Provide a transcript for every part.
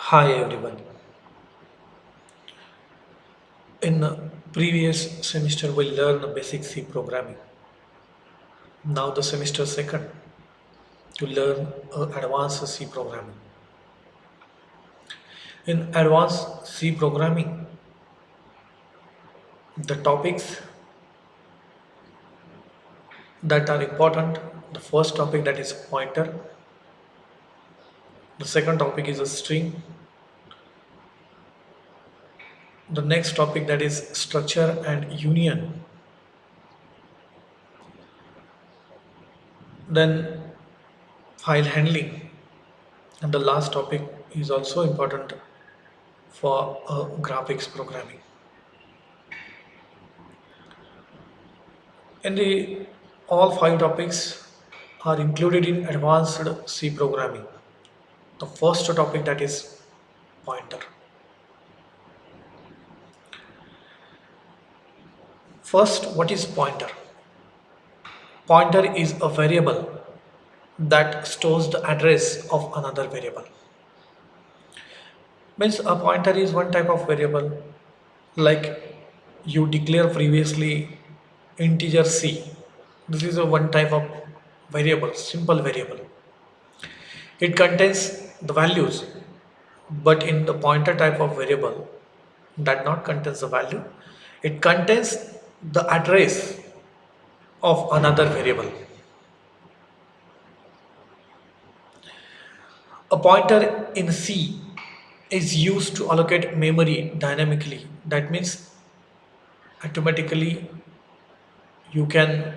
Hi everyone. In the previous semester we learned basic C programming. Now the semester second to learn advanced C programming. In advanced C programming, the topics that are important, the first topic that is pointer, the second topic is a string, the next topic that is structure and union, then file handling, and the last topic is also important for graphics programming. In the all five topics are included in advanced C programming. The first topic that is pointer. First, what is pointer? Pointer is a variable that stores the address of another variable. Means a pointer is one type of variable like you declare previously integer C. This is a one type of variable, simple variable. It contains the values, but in the pointer type of variable that not contains the value, it contains the address of another variable. A pointer in C is used to allocate memory dynamically. That means automatically you can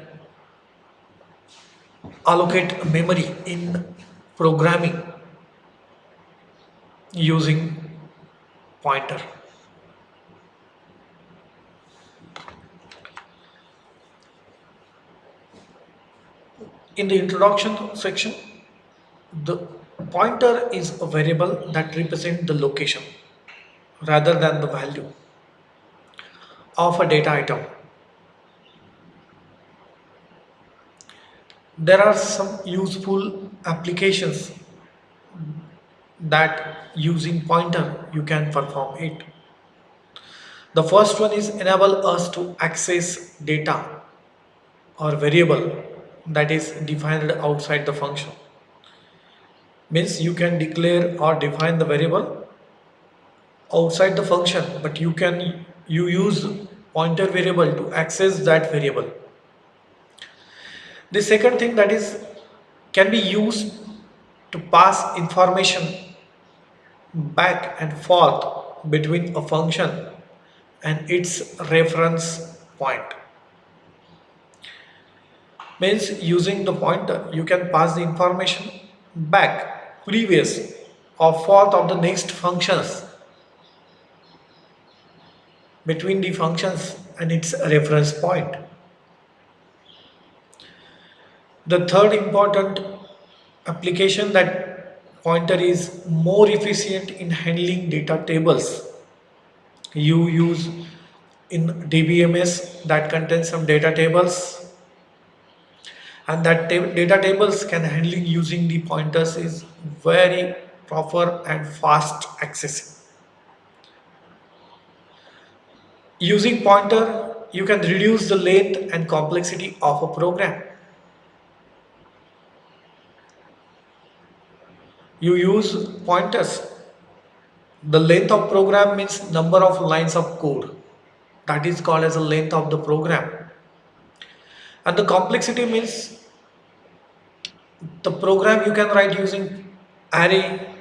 allocate memory in programming using pointer. In the introduction section, the pointer is a variable that represents the location rather than the value of a data item. There are some useful applications that using pointer you can perform it. The first one is enable us to access data or variable that is defined outside the function. Means you can declare or define the variable outside the function, but you use pointer variable to access that variable. The second thing that is can be used to pass information back and forth between a function and its reference point. Means using the pointer you can pass the information back previous or forth of the next functions between the functions and its reference point. The third important application that pointer is more efficient in handling data tables. You use in DBMS that contains some data tables, and that data tables can handling using the pointers is very proper and fast accessing. Using pointer you can reduce the length and complexity of a program. You use pointers. The length of program means number of lines of code. That is called as the length of the program. And the complexity means the program you can write using array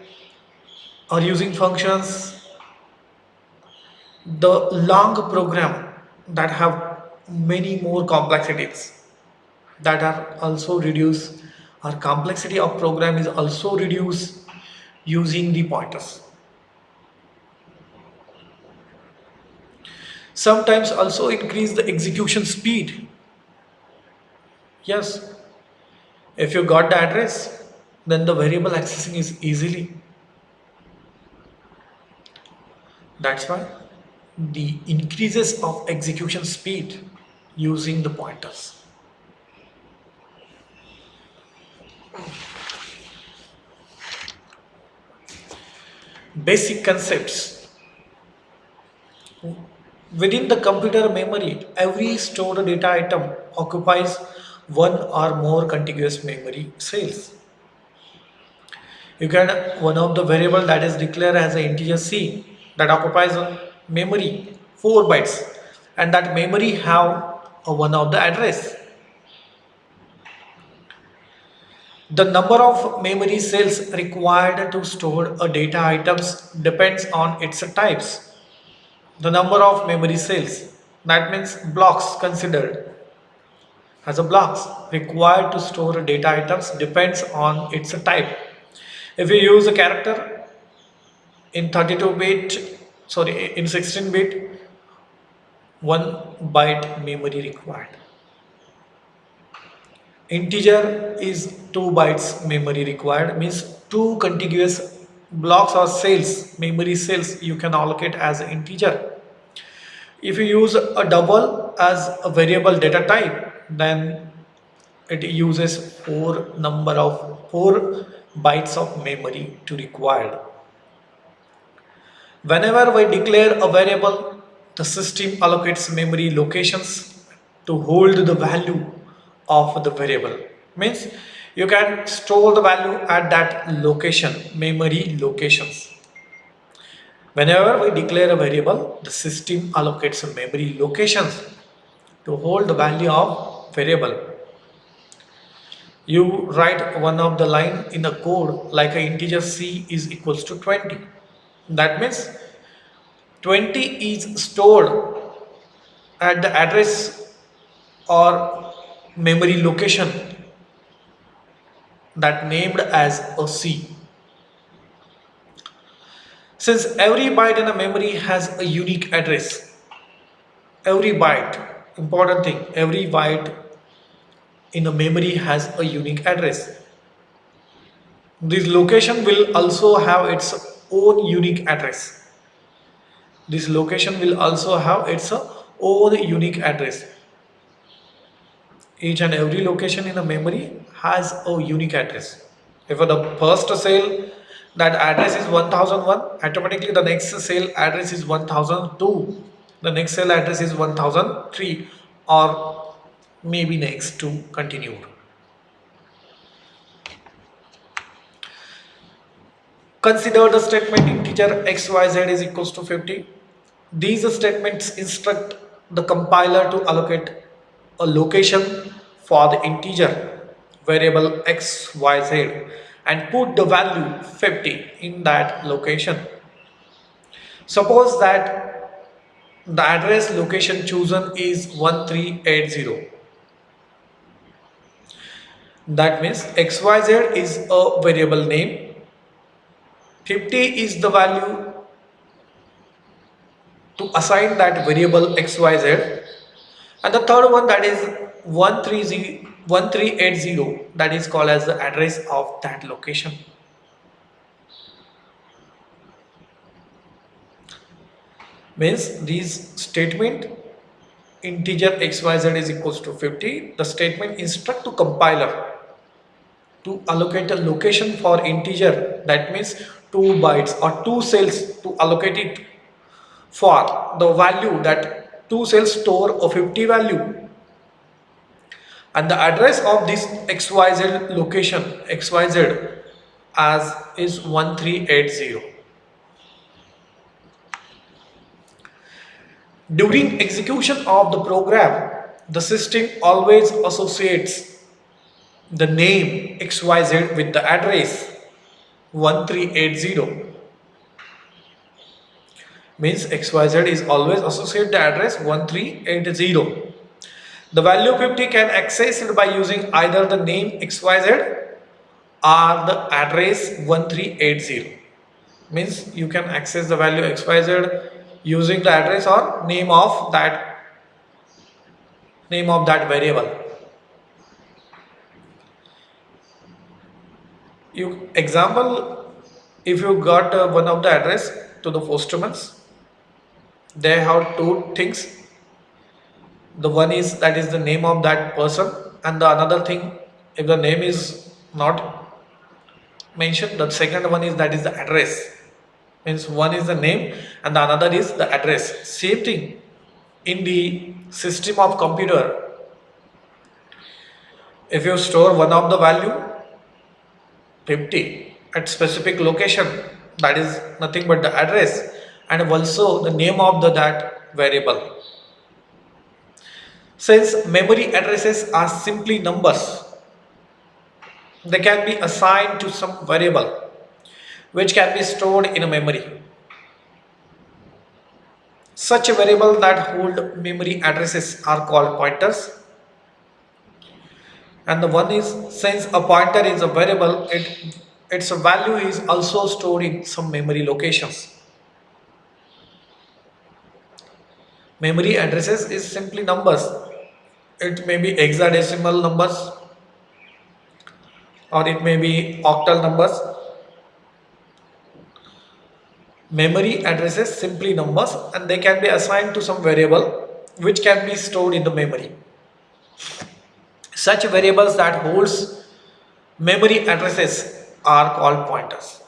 or using functions. The long program that have many more complexities that are also reduced, or complexity of program is also reduced using the pointers. Sometimes also increase the execution speed. Yes, if you got the address, then the variable accessing is easily. That's why the increases of execution speed using the pointers. Basic concepts. Within the computer memory, every stored data item occupies one or more contiguous memory cells. You can one of the variable that is declared as an integer c that occupies a memory 4 bytes, and that memory have a one of the address. The number of memory cells required to store a data items depends on its types. The number of memory cells, that means blocks considered as a blocks required to store data items, depends on its type. If you use a character in 32-bit, sorry, in 16-bit, 1 byte memory required. Integer is 2 bytes memory required, means two contiguous blocks or cells, memory cells you can allocate as an integer. If you use a double as a variable data type, then it uses 4 bytes of memory to required. Whenever we declare a variable, the system allocates memory locations to hold the value of the variable. Means you can store the value at that location, memory locations. Whenever we declare a variable, the system allocates memory locations to hold the value of variable. You write one of the line in the code like a integer c is equals to 20. That means 20 is stored at the address or memory location that named as a c. Since every byte in a memory has a unique address, every byte, important thing, every byte in a memory has a unique address. This location will also have its own unique address. This location will also have its own unique address. Each and every location in a memory has a unique address. If for the first cell that address is 1001, automatically the next cell address is 1002, the next cell address is 1003, or maybe next to continued. Consider the statement integer xyz is equals to 50. These statements instruct the compiler to allocate a location for the integer variable xyz and put the value 50 in that location. Suppose that the address location chosen is 1380. That means xyz is a variable name, 50 is the value to assign that variable xyz, and the third one, that is 1380, that is called as the address of that location. Means this statement integer xyz is equals to 50, the statement instruct to compiler to allocate a location for integer, that means 2 bytes or 2 cells to allocate it for the value that 2 cells store a 50 value, and the address of this xyz location xyz as is 1380. During execution of the program, the system always associates the name xyz with the address 1380. Means xyz is always associate the address 1380. The value 50 can access it by using either the name xyz or the address 1380. Means you can access the value xyz using the address or name of that variable. You example, if you got one of the address to the postman, they have two things. The one is that is the name of that person, and the another thing, if the name is not mentioned, the second one is that is the address. means one is the name and the another is the address. Same thing in the system of computer. If you store one of the value 50 at specific location, that is nothing but the address and also the name of the that variable. Since memory addresses are simply numbers, they can be assigned to some variable which can be stored in a memory. Such a variable that hold memory addresses are called pointers. And the one is, since a pointer is a variable, its value is also stored in some memory locations. Memory addresses is simply numbers. It may be hexadecimal numbers or it may be octal numbers. Memory addresses simply numbers and they can be assigned to some variable which can be stored in the memory. Such variables that holds memory addresses are called pointers.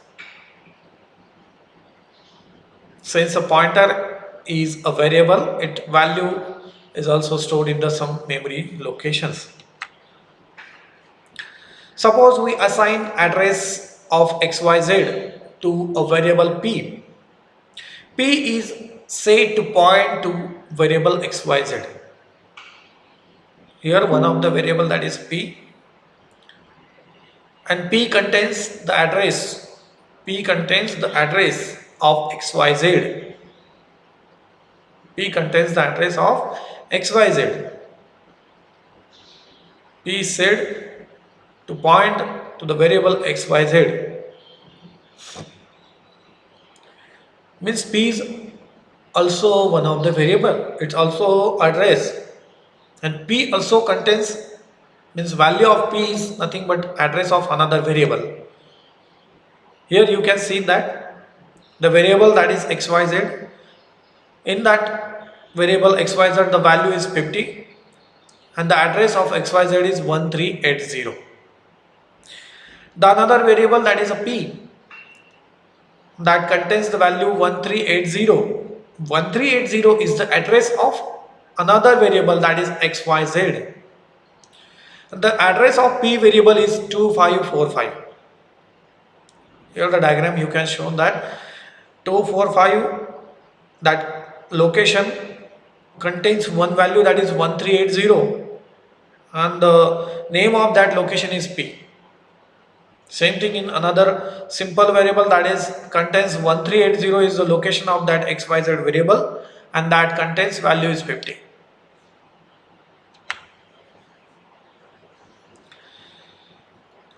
Since a pointer is a variable, its value is also stored in the some memory locations. Suppose we assign address of xyz to a variable p. P is said to point to variable xyz. Here one of the variable that is p, and p contains the address. P contains the address of xyz. P contains the address of xyz. P is said to point to the variable xyz. Means p is also one of the variable. It's also address, and p also contains, means value of p is nothing but address of another variable. Here you can see that the variable that is xyz, in that variable xyz the value is 50 and the address of xyz is 1380. The another variable that is a p that contains the value 1380. 1380 is the address of another variable that is xyz. The address of p variable is 2545. Here the diagram you can show that 245, that location contains one value that is 1380 and the name of that location is p. Same thing in another simple variable that is contains 1380 is the location of that xyz variable and that contains value is 50.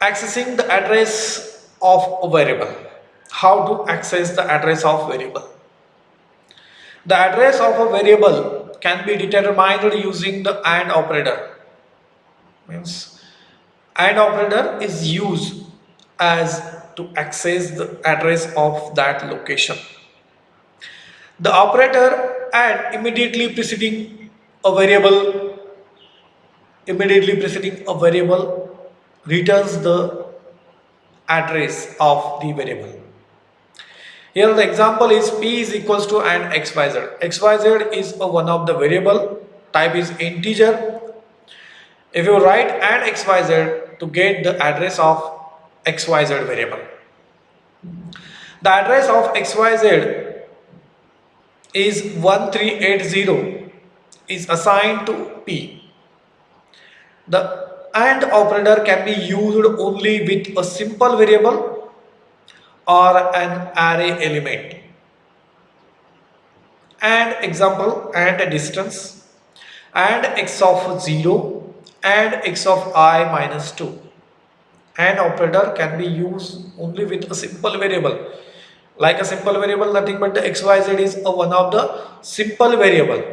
Accessing the address of a variable. How to access the address of variable? The address of a variable can be determined using the AND operator. Means AND operator is used as to access the address of that location. The operator AND immediately preceding a variable returns the address of the variable. Here the example is p is equals to and xyz. Xyz is one of the variable, type is integer. If you write and xyz to get the address of xyz variable, the address of xyz is 1380 is assigned to p. The AND operator can be used only with a simple variable or an array element. And example, and distance, and x of 0, and x of I minus 2. AND operator can be used only with a simple variable. Like a simple variable, nothing but the xyz is one of the simple variable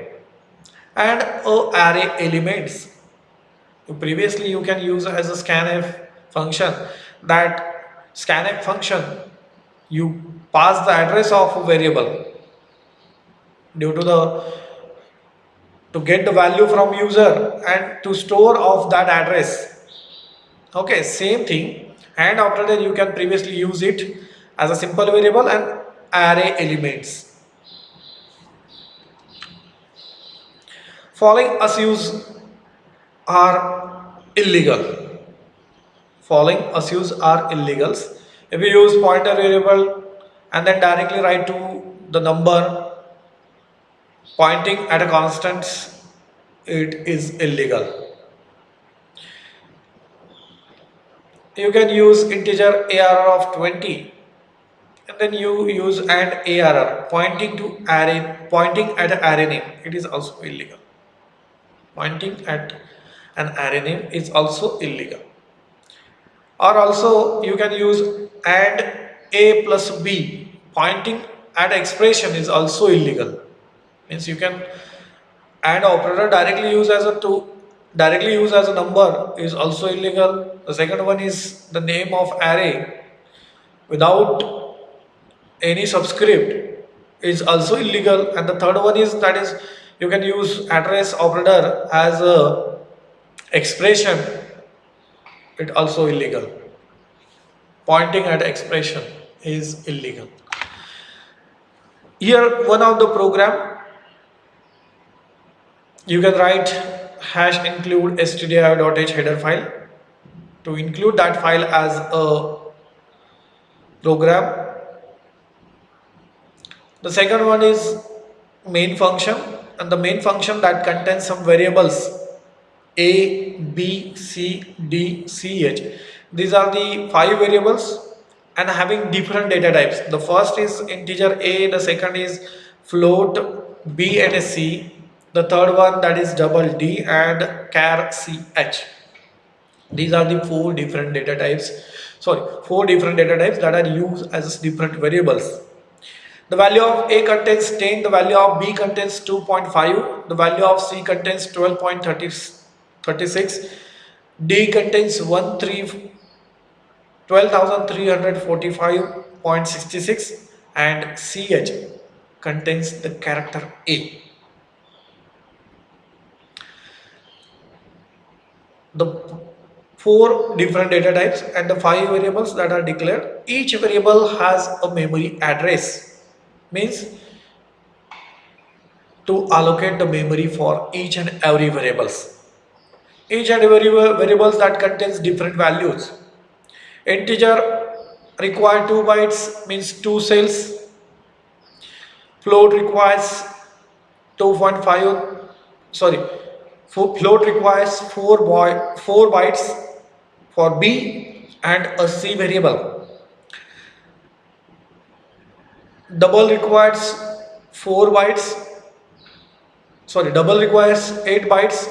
and array elements. Previously you can use as a scanf function. That scanf function, you pass the address of a variable to get the value from user and to store of that address. Okay, same thing, AND operator you can previously use it as a simple variable and array elements. Following assumes are illegal. Following assumes are illegals. If you use pointer variable and then directly write to the number pointing at a constant, it is illegal. You can use integer ARR of 20 and then you use and ARR pointing to array, pointing at an array name. It is also illegal. Pointing at an array name is also illegal. Or also you can use and a plus b pointing at expression is also illegal. Means you can add operator directly use as a directly use as a number is also illegal. The second one is the name of array without any subscript is also illegal, and the third one is that is you can use address operator as a expression, it also illegal. Pointing at expression is illegal. Here one of the program you can write hash include stdio.h header file to include that file as a program. The second one is main function, and the main function that contains some variables a, b, c, d, c, h. These are the 5 variables and having different data types. The first is integer a, the second is float b and c, the third one that is double d and char ch. These are the 4 different data types. 4 different data types that are used as different variables. The value of A contains 10, the value of B contains 2.5, the value of C contains 12.36, D contains 12,345.66 and CH contains the character A. The 4 different data types and the 5 variables that are declared. Each variable has a memory address. Means to allocate the memory for each and every variables. Each and every variables that contains different values. Integer require 2 bytes, means 2 cells. Float requires 2.5. Float requires 4 bytes for B and a C variable. Double requires 4 bytes. Double requires 8 bytes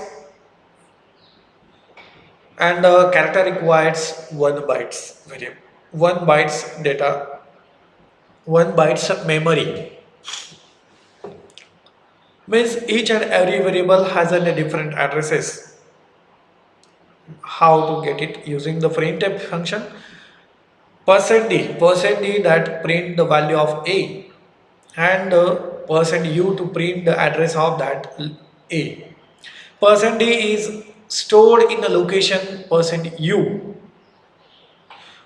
and character requires 1 bytes variable. 1 bytes data, 1 bytes of memory. Means each and every variable has a different addresses. How to get it? Using the printf function. %d that print the value of A and %u to print the address of that A. %d is stored in the location %u.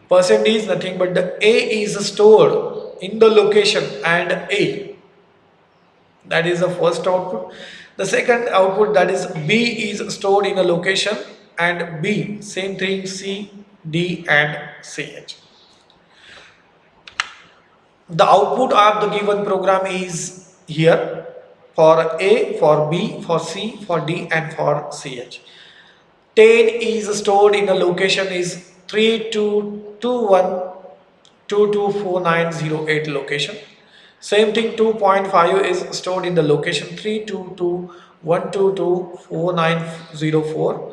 %d is nothing but the A is stored in the location and A. That is the first output. The second output, that is B, is stored in a location and B, same thing, C, D and CH. The output of the given program is here for A, for B, for C, for D and for CH. 10 is stored in the location is 3221224908 location. Same thing, 2.5 is stored in the location 3221224.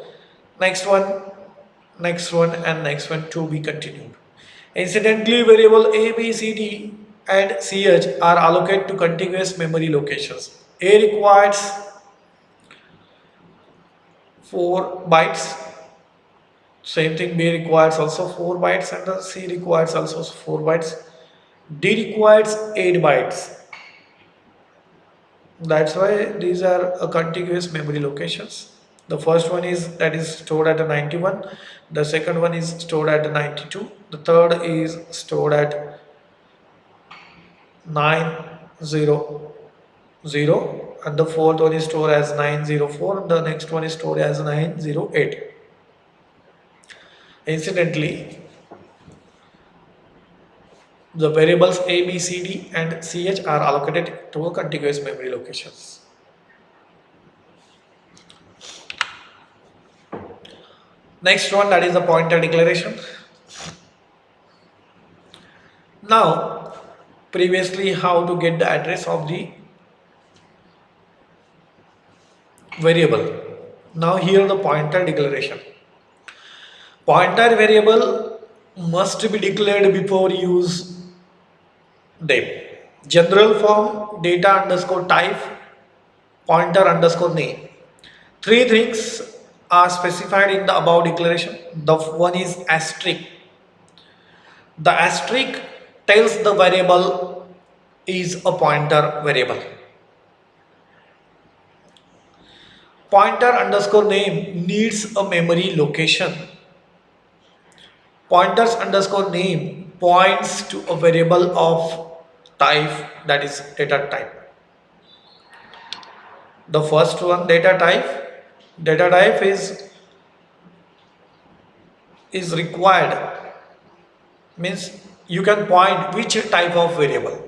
Next one and next one to be continued. Incidentally, variable A, B, C, D and CH are allocated to contiguous memory locations. A requires 4 bytes. Same thing, B requires also 4 bytes and the C requires also 4 bytes. D requires 8 bytes. That's why these are contiguous memory locations. The first one is stored at a 91. The second one is stored at a 92. The third is stored at 900, and the fourth one is stored as 904, and the next one is stored as 908. Incidentally, the variables a, b, c, d and ch are allocated to a contiguous memory locations. Next one, that is the pointer declaration. Now, previously how to get the address of the variable. Now here the pointer declaration. Pointer variable must be declared before use them. General form, data underscore type, pointer underscore name. Three things are specified in the above declaration. The one is asterisk. The asterisk tells the variable is a pointer variable. Pointer underscore name needs a memory location. Pointers underscore name points to a variable of type, that is data type. The first one, data type. Data type is required, means you can point which type of variable.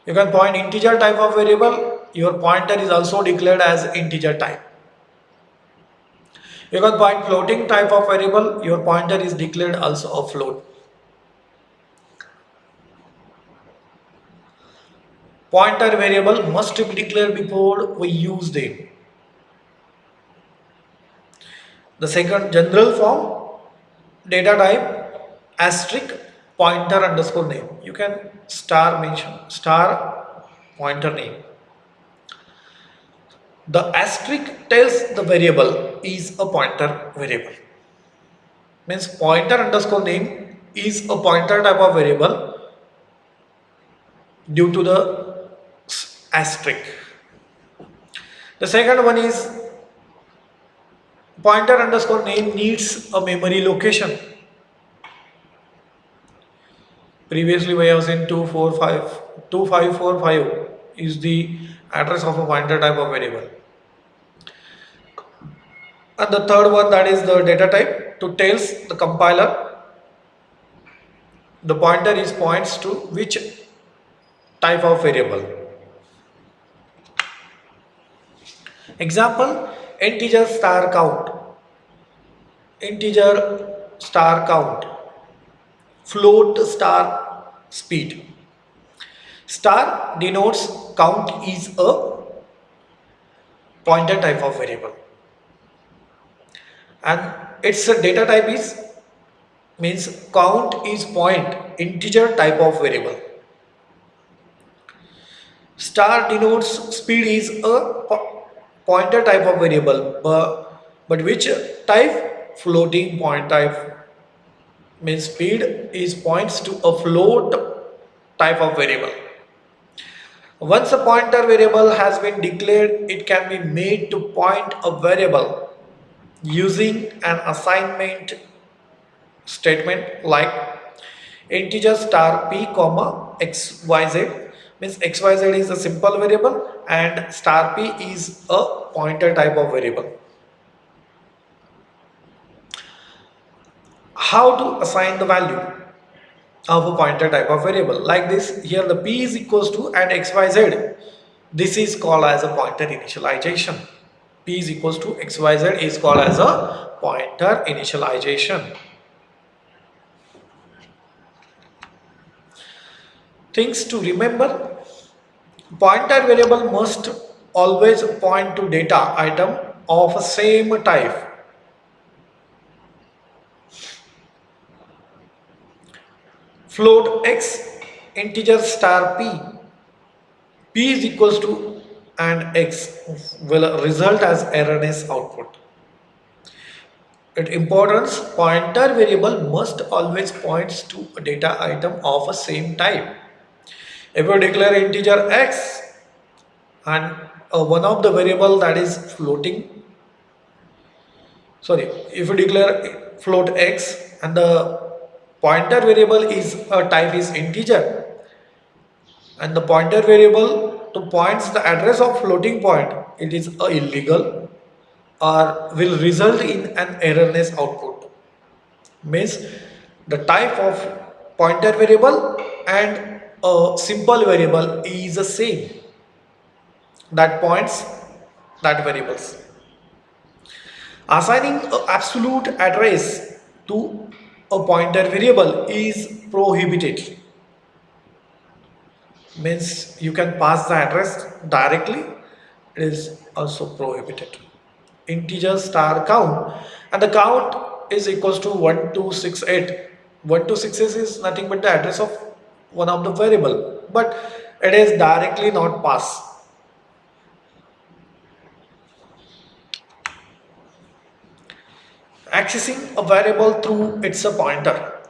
You can point integer type of variable, your pointer is also declared as integer type. You can point floating type of variable, your pointer is declared also a float. Pointer variable must be declared before we use them. The second, general form, data type, asterisk, pointer underscore name. You can star mention, star pointer name. The asterisk tells the variable is a pointer variable. Means pointer underscore name is a pointer type of variable due to the asterisk. The second one is pointer underscore name needs a memory location. Previously we have seen 2545 is the address of a pointer type of variable. And the third one, that is the data type, to tells the compiler the pointer is points to which type of variable. Example, integer star count, integer star count, float star speed. Star denotes count is a pointer type of variable, and its data type is, means count is point integer type of variable. Star denotes speed is a pointer type of variable, but which type? Floating point type, means speed is points to a float type of variable. Once a pointer variable has been declared, it can be made to point a variable using an assignment statement like integer star p comma xyz, means xyz is a simple variable and star p is a pointer type of variable. How to assign the value of a pointer type of variable? Like this, here the p is equals to and xyz, this is called as a pointer initialization. P is equals to xyz is called as a pointer initialization. Things to remember: pointer variable must always point to data item of same type. Float x integer star p is equals to and x will result as erroneous output. Its importance: pointer variable must always points to a data item of a same type. If you declare integer x and one of the variable that is floating, sorry, if you declare float x and the Pointer variable is a type is integer, and the pointer variable to points the address of floating point, it is illegal or will result in an erroneous output. Means the type of pointer variable and a simple variable is the same, that points that variables. Assigning an absolute address to a pointer variable is prohibited. Means you can pass the address directly, it is also prohibited. Integer star count, and the count is equals to 1268. 1268 is nothing but the address of one of the variable, but it is directly not passed. Accessing a variable through its a pointer.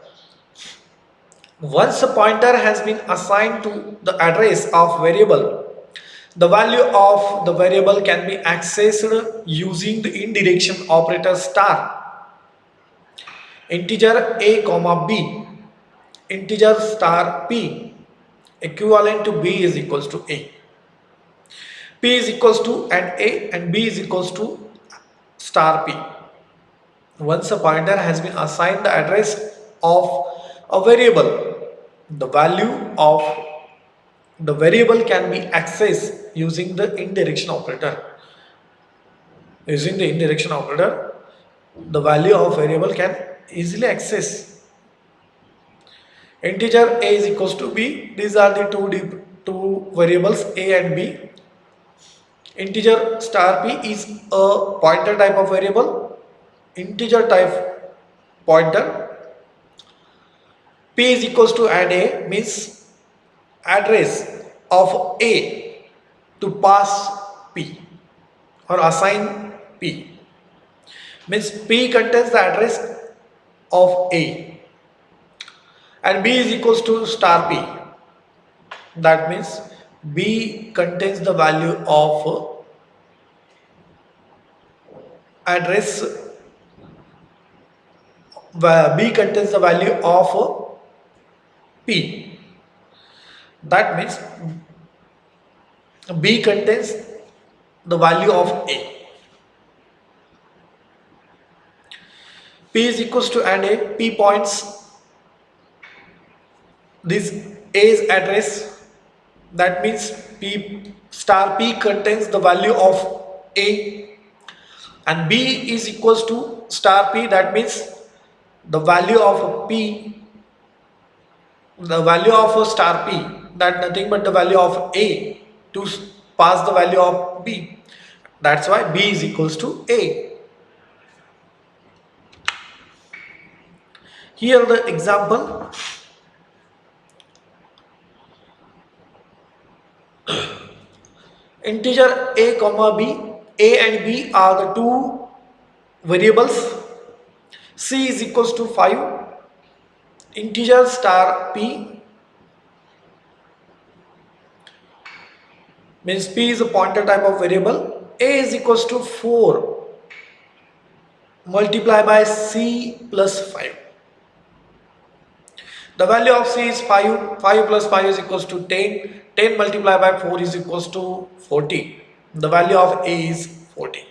Once a pointer has been assigned to the address of variable, the value of the variable can be accessed using the indirection operator star. Integer a comma b, integer star p, equivalent to b is equals to a. P is equals to and a and b is equals to star p. Once a pointer has been assigned the address of a variable, the value of the variable can be accessed using the indirection operator. Using the indirection operator, the value of variable can easily access. Integer a is equals to b. These are the two variables a and b. Integer star p is a pointer type of variable. Integer type pointer. P is equals to and a means address of a to pass p or assign p. Means p contains the address of a and b is equals to star p. That means b contains the value of address, b contains the value of p. That means b contains the value of a. P is equals to and a, p points this a's address. That means p star p contains the value of a and b is equals to star p. That means the value of p, the value of a star p, that nothing but the value of a to pass the value of b. That's why b is equals to a. Here the example. Integer a comma b, a and b are the two variables. C is equals to 5. Integer star p means p is a pointer type of variable. A is equals to 4 multiplied by c plus 5. The value of c is 5. 5 plus 5 is equals to 10. 10 multiplied by 4 is equals to 40. The value of a is 40.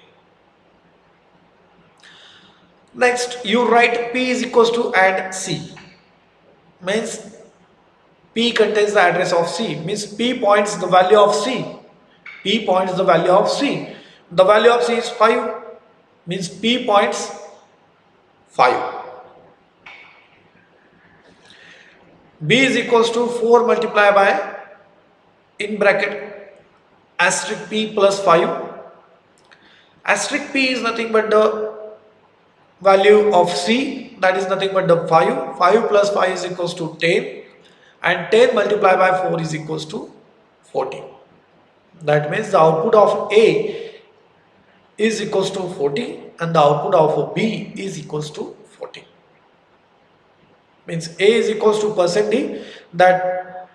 Next, you write p is equals to and c. Means p contains the address of c. Means p points the value of c. P points the value of c. The value of c is 5. Means p points 5. B is equals to 4 multiplied by in bracket asterisk p plus 5. Asterisk p is nothing but the value of c, that is nothing but the 5. 5 plus 5 is equals to 10 and 10 multiplied by 4 is equals to 40. That means the output of A is equals to 40 and the output of B is equals to 40. Means A is equals to %d, that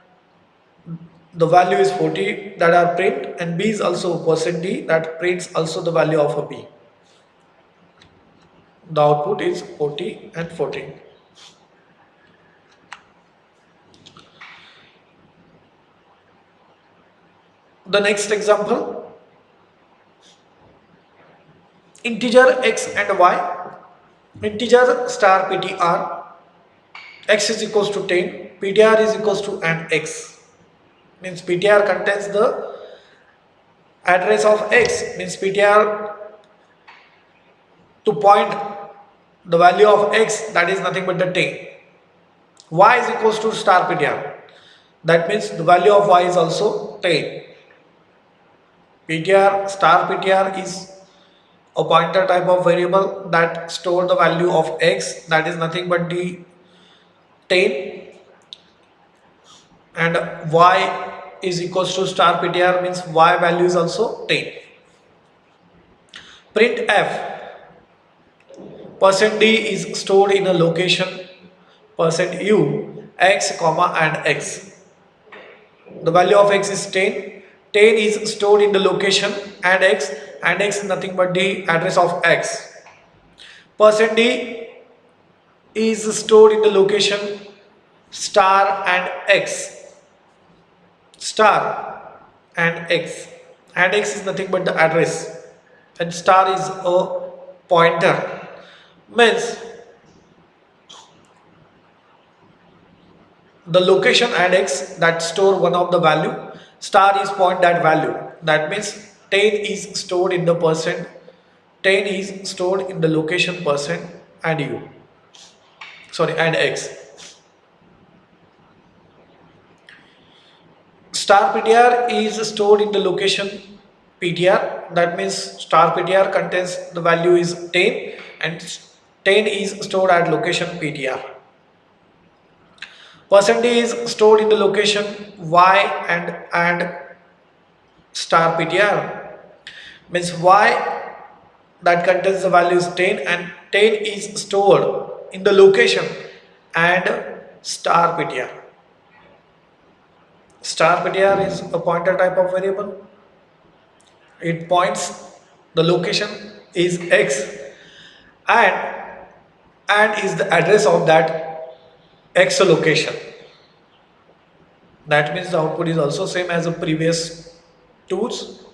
the value is 40 that are print, and B is also %d that prints also the value of a B. The output is 40 and 40. The next example, integer x and y, integer star ptr, x is equals to 10, ptr is equals to an x, means ptr contains the address of x, means ptr to point the value of x, that is nothing but the 10. Y is equals to star ptr, that means the value of y is also 10. ptr star ptr is a pointer type of variable that store the value of x, that is nothing but the 10, and y is equals to star ptr, means y value is also 10. Print f, %d is stored in a location %u x comma and x. The value of x is 10. 10 is stored in the location and x is nothing but the address of x. %d is stored in the location star and x. Star and x is nothing but the address, and star is a pointer, means the location and x that store one of the value, star is point that value, that means 10 is stored in the %, 10 is stored in the location % and and x. Star ptr is stored in the location ptr, that means star ptr contains the value is 10 and 10 is stored at location ptr. % is stored in the location y and star ptr, means y that contains the value is 10 and 10 is stored in the location and star ptr. Star ptr is a pointer type of variable. It points the location is x and is the address of that x location. That means the output is also same as the previous tools.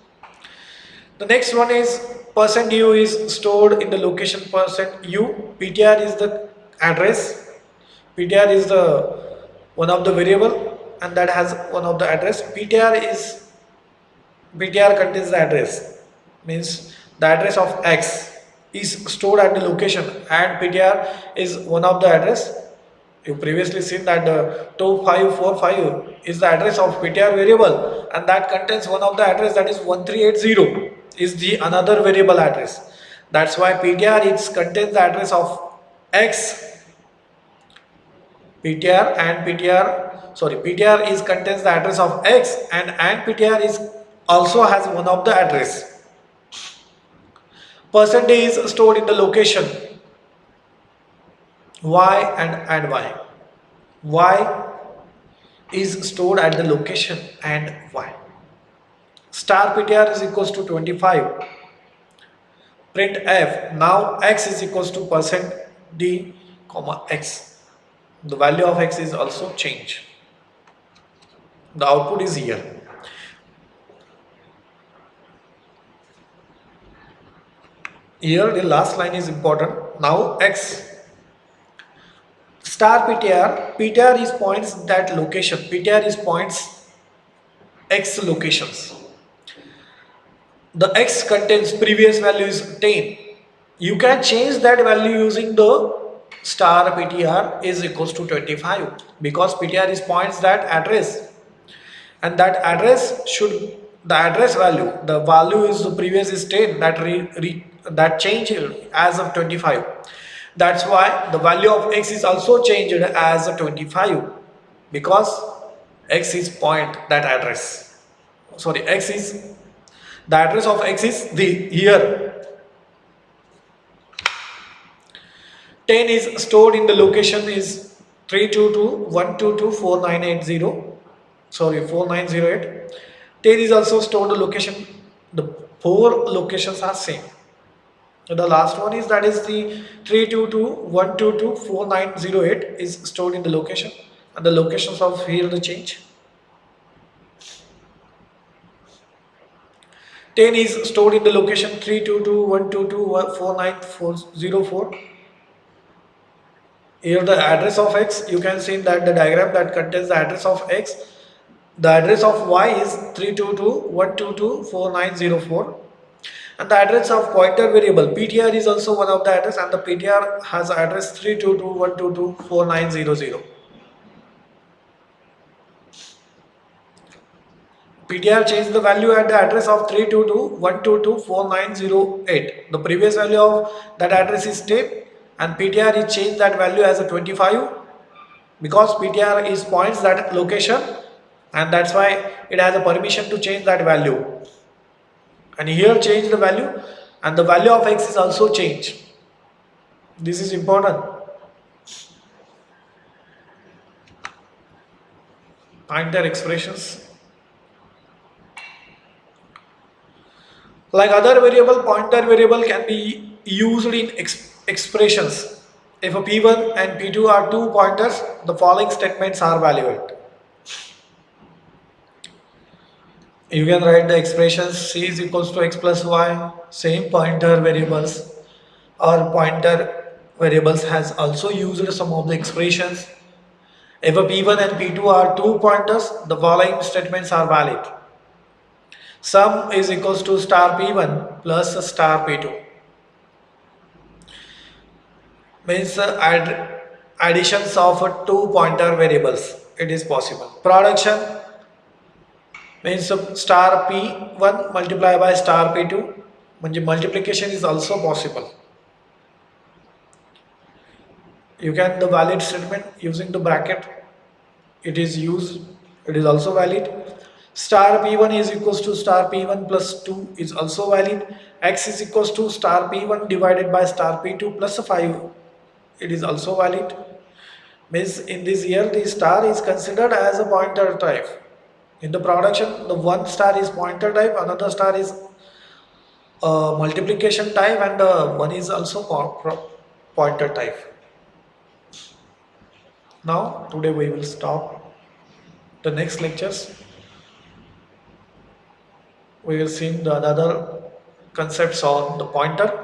The next one is %u is stored in the location %u. ptr is the address. ptr is the one of the variable and that has one of the address. ptr contains the address, means the address of x is stored at the location and ptr is one of the address. You previously seen that the 2545 is the address of ptr variable and that contains one of the address, that is 1380 is the another variable address. That's why ptr is contains the address of x. ptr is contains the address of x and ptr is also has one of the address. % is stored in the location y and y is stored at the location and y. Star ptr is equals to 25. Print f, now x is equals to %d comma x. The value of x is also changed. The output is here. Here the last line is important. Now x star ptr is points that location, ptr is points x locations. The x contains previous value is 10. You can change that value using the star ptr is equals to 25 because ptr is points that address and that address should the address value, the value is the previous is 10 that changed as of 25. That's why the value of x is also changed as a 25 because x is point that address. X is the address of x is the here. 10 is stored in the location is 322.122.4980. 4908. 10 is also stored the location. The 4 locations are same. The last one is that is the 322.122.4908 is stored in the location and the locations of here the change. 10 is stored in the location 322.122.149.404. Here the address of x, you can see that the diagram that contains the address of x. The address of y is 322.122.4904, and the address of pointer variable ptr is also one of the address, and the ptr has address 322.122.4900. PTR changed the value at the address of 322.122.4908. The previous value of that address is 10, and PTR is changed that value as a 25, because PTR is points that location, and that's why it has a permission to change that value. And here change the value, and the value of x is also changed. This is important. Pointer expressions. Like other variable, pointer variable can be used in expressions. If a p1 and p2 are two pointers, the following statements are valid. You can write the expressions c is equals to x plus y, same pointer variables or pointer variables has also used some of the expressions. If a p1 and p2 are two pointers, the following statements are valid. Sum is equals to star p1 plus star p2. Means additions of two pointer variables, it is possible. Production means star p1 multiplied by star p2, multiplication is also possible. You can the valid statement using the bracket, it is used, it is also valid. Star p1 is equals to star p1 plus 2 is also valid. X is equals to star p1 divided by star p2 plus 5, it is also valid. Means in this year the star is considered as a pointer type. In the production, the one star is pointer type, another star is multiplication type, and one is also pointer type. Now today we will stop. The next lectures we will see the other concepts on the pointer